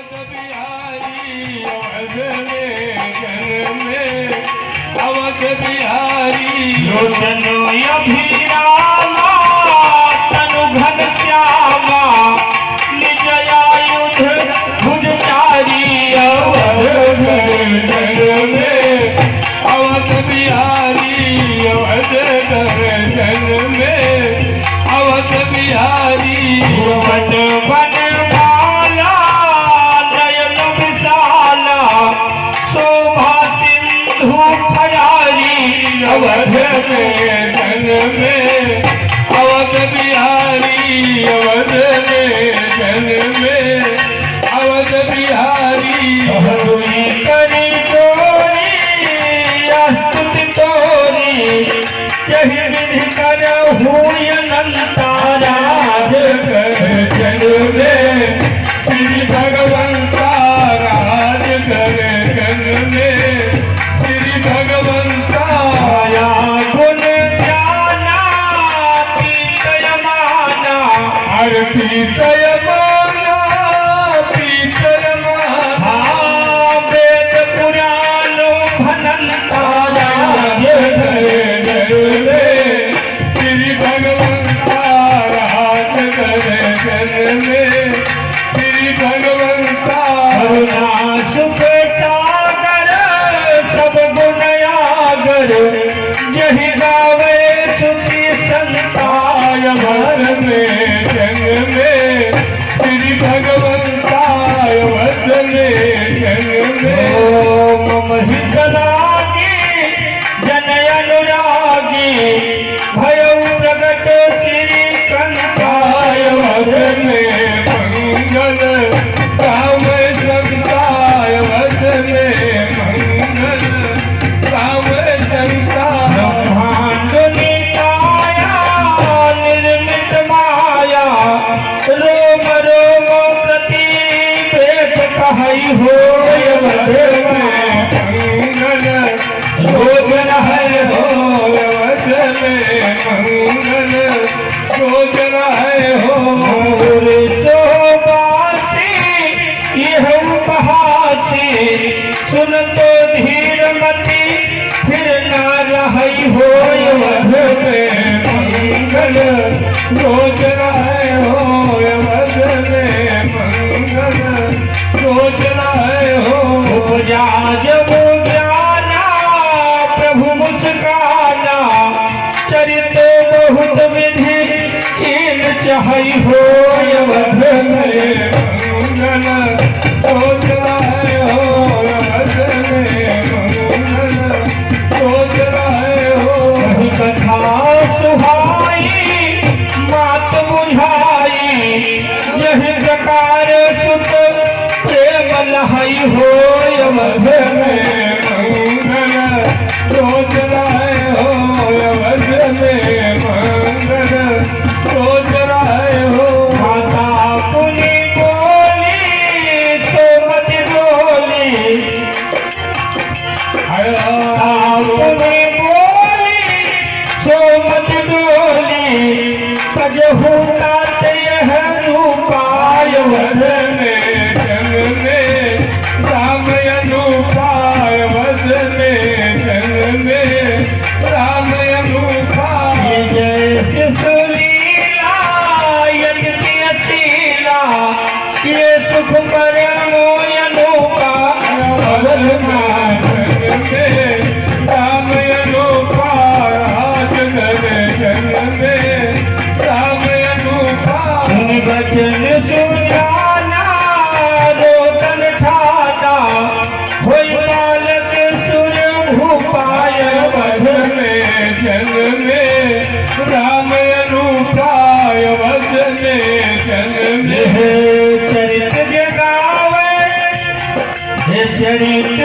अवध बिहारी अवध में जन्म में अवध बिहारी लोचनो अभिरामा तनु घन श्यामा निज आयुध भुजचारी अवध में जन्म में अवध बिहारी अवध कर जन्म में अवध बिहारी वन वन माला नयन विशाला शोभा सिंधु खयारी अवध में जन्म में अवध बिहारी अवध में जन्म में अवध बिहारी हुई करी चोरी स्तुति तोरी यही विधि कर हुई अनंता राज कर जन्म में श्री भगवंता राज कर जन्म में श्री भगवंता माया गुण ज्ञाना पीतय माना आरती तय माना पीतर माना वेद पुराण भनंता राज कर जन्म में श्री भगवंता राज कर जन्म में श्री भगवंता करुणा सुख सागर सब गुण आगर यही गावे सुखी संताय अवध में जन्म में श्री भगवंता अवध में जन्म में ओम हितलागी जन अनुरागी भयउ प्रगट श्री कंठाय अवध में मंगल राम संताय अवध में मंगल राम संताय ब्रह्मांड निकाया निर्मित माया रोम रोम प्रति वेद कहई होय अवध में मंगल भोजन है हो अवध में मंगल भोजन है हो मोरे सोबासी यह उपहासी सुन तो धीर मती फिर ना रही होय अवध में मंगल भोजन है हो अवध में मंगल भोजन है हो उपजा जब ज्ञाना प्रभु मुस्काना चरित बहुत विधि कीन चाहई होय अवध में मंगल भोजन है हो अवध में मंगल भोजन है हो कही कथा सुहाई मात बुझाई यही प्रकार सुत प्रेम लहई होय अवध में मंगल भोजन है हो अवध में मंगल भोजन है हो माता पुनि बोली सोमति बोली हरा पुनि बोली सोमति बोली तजहु तात यह रूपाय अवध में जन्म में राम अनुपाय अवध में जन्म में राम अनुपाय जैसे सुलीला यज्ञ असीला ये सुख परमो अनूपा अवध में जन्म में राम अनुपाय राज कर जन्म में राम अनुपाय सुन बचन सुजाना रोदन ठाना होई बालक सुर भूपाय अवध में जन्म में राम अनुपाय अवध में जन्म में चरित जगावे चरित